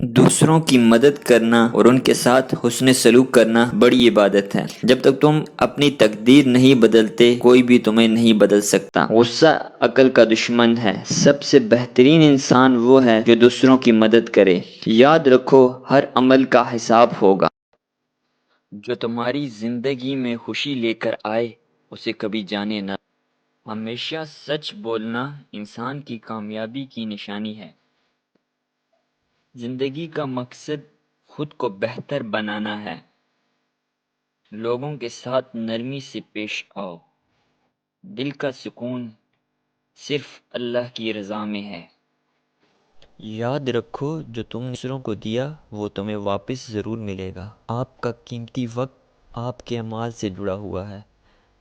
دوسروں کی مدد کرنا اور ان کے ساتھ حسن سلوک کرنا بڑی عبادت ہے۔ جب تک تم اپنی تقدیر نہیں بدلتے کوئی بھی تمہیں نہیں بدل سکتا۔ غصہ عقل کا دشمن ہے۔ سب سے بہترین انسان وہ ہے جو دوسروں کی مدد کرے۔ یاد رکھو ہر عمل کا حساب ہوگا۔ جو تمہاری زندگی میں خوشی لے کر آئے اسے کبھی جانے نہ۔ ہمیشہ سچ بولنا انسان کی کامیابی کی نشانی ہے۔ زندگی کا مقصد خود کو بہتر بنانا ہے۔ لوگوں کے ساتھ نرمی سے پیش آؤ۔ دل کا سکون صرف اللہ کی رضا میں ہے۔ یاد رکھو جو تم نے دوسروں کو دیا وہ تمہیں واپس ضرور ملے گا۔ آپ کا قیمتی وقت آپ کے اعمال سے جڑا ہوا ہے۔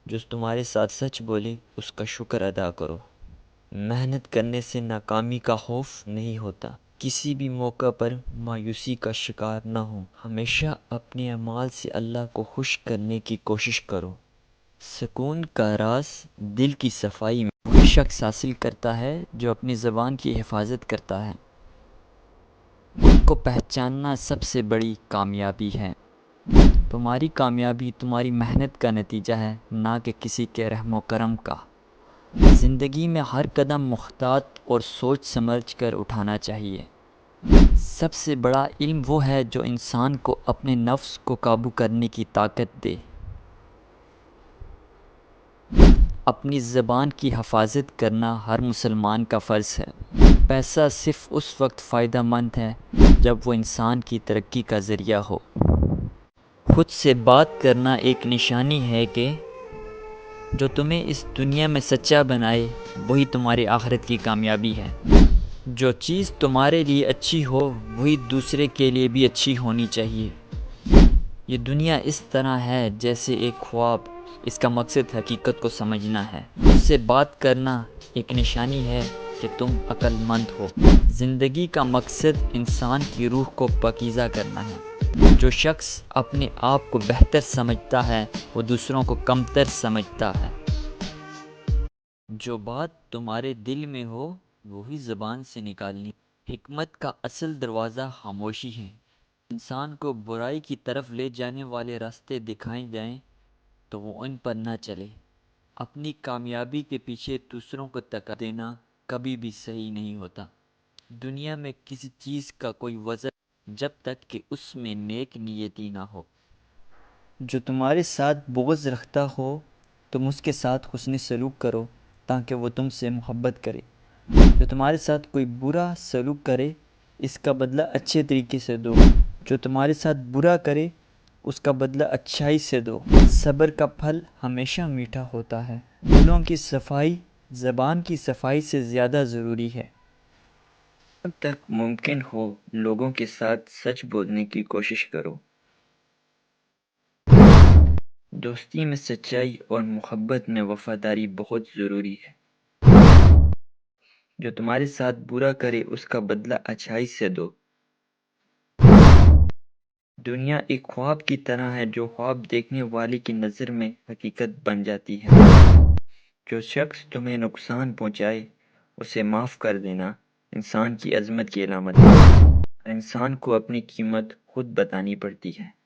جو تمہارے ساتھ سچ بولے اس کا شکر ادا کرو۔ محنت کرنے سے ناکامی کا خوف نہیں ہوتا۔ کسی بھی موقع پر مایوسی کا شکار نہ ہو۔ ہمیشہ اپنے اعمال سے اللہ کو خوش کرنے کی کوشش کرو۔ سکون کا راز دل کی صفائی میں وہی شخص حاصل کرتا ہے جو اپنی زبان کی حفاظت کرتا ہے۔ خود کو پہچاننا سب سے بڑی کامیابی ہے۔ تمہاری کامیابی تمہاری محنت کا نتیجہ ہے نہ کہ کسی کے رحم و کرم کا۔ زندگی میں ہر قدم محتاط اور سوچ سمجھ کر اٹھانا چاہیے۔ سب سے بڑا علم وہ ہے جو انسان کو اپنے نفس کو قابو کرنے کی طاقت دے۔ اپنی زبان کی حفاظت کرنا ہر مسلمان کا فرض ہے۔ پیسہ صرف اس وقت فائدہ مند ہے جب وہ انسان کی ترقی کا ذریعہ ہو۔ خود سے بات کرنا ایک نشانی ہے کہ جو تمہیں اس دنیا میں سچا بنائے وہی تمہاری آخرت کی کامیابی ہے۔ جو چیز تمہارے لیے اچھی ہو وہی دوسرے کے لیے بھی اچھی ہونی چاہیے۔ یہ دنیا اس طرح ہے جیسے ایک خواب۔ اس کا مقصد حقیقت کو سمجھنا ہے۔ خود سے بات کرنا ایک نشانی ہے کہ تم عقل مند ہو۔ زندگی کا مقصد انسان کی روح کو پاکیزہ کرنا ہے۔ جو شخص اپنے آپ کو بہتر سمجھتا ہے وہ دوسروں کو کمتر سمجھتا ہے۔ جو بات تمہارے دل میں ہو وہی زبان سے نکالنی۔ حکمت کا اصل دروازہ خاموشی ہے۔ انسان کو برائی کی طرف لے جانے والے راستے دکھائے جائیں تو وہ ان پر نہ چلے۔ اپنی کامیابی کے پیچھے دوسروں کو دھکا دینا کبھی بھی صحیح نہیں ہوتا۔ دنیا میں کسی چیز کا کوئی وزن جب تک کہ اس میں نیک نیتی نہ ہو۔ جو تمہارے ساتھ بغض رکھتا ہو تم اس کے ساتھ حسن سلوک کرو تاکہ وہ تم سے محبت کرے۔ جو تمہارے ساتھ کوئی برا سلوک کرے اس کا بدلہ اچھے طریقے سے دو۔ جو تمہارے ساتھ برا کرے اس کا بدلہ اچھائی سے دو۔ صبر کا پھل ہمیشہ میٹھا ہوتا ہے۔ دلوں کی صفائی زبان کی صفائی سے زیادہ ضروری ہے۔ جب تک ممکن ہو لوگوں کے ساتھ سچ بولنے کی کوشش کرو۔ دوستی میں سچائی اور محبت میں وفاداری بہت ضروری ہے۔ جو تمہارے ساتھ برا کرے اس کا بدلہ اچھائی سے دو۔ دنیا ایک خواب کی طرح ہے جو خواب دیکھنے والے کی نظر میں حقیقت بن جاتی ہے۔ جو شخص تمہیں نقصان پہنچائے اسے معاف کر دینا انسان کی عظمت کی علامت ہے۔ انسان کو اپنی قیمت خود بتانی پڑتی ہے۔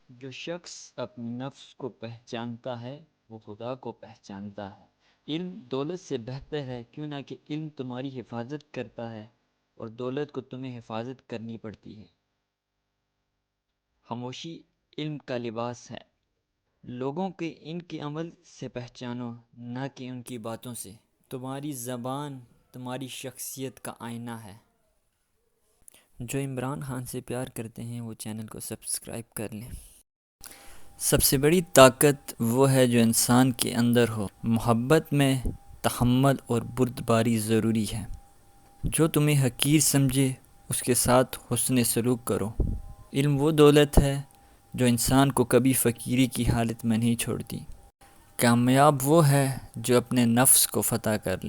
جو شخص اپنے نفس کو پہچانتا ہے وہ خدا کو پہچانتا ہے۔ علم دولت سے بہتر ہے کیوں نہ کہ علم تمہاری حفاظت کرتا ہے اور دولت کو تمہیں حفاظت کرنی پڑتی ہے۔ خاموشی علم کا لباس ہے۔ لوگوں کے ان کے عمل سے پہچانو نہ کہ ان کی باتوں سے۔ تمہاری زبان تمہاری شخصیت کا آئینہ ہے۔ جو عمران خان سے پیار کرتے ہیں وہ چینل کو سبسکرائب کر لیں۔ سب سے بڑی طاقت وہ ہے جو انسان کے اندر ہو۔ محبت میں تحمل اور بردباری ضروری ہے۔ جو تمہیں حقیر سمجھے اس کے ساتھ حسن سلوک کرو۔ علم وہ دولت ہے جو انسان کو کبھی فقیری کی حالت میں نہیں چھوڑتی۔ کامیاب وہ ہے جو اپنے نفس کو فتح کر لے۔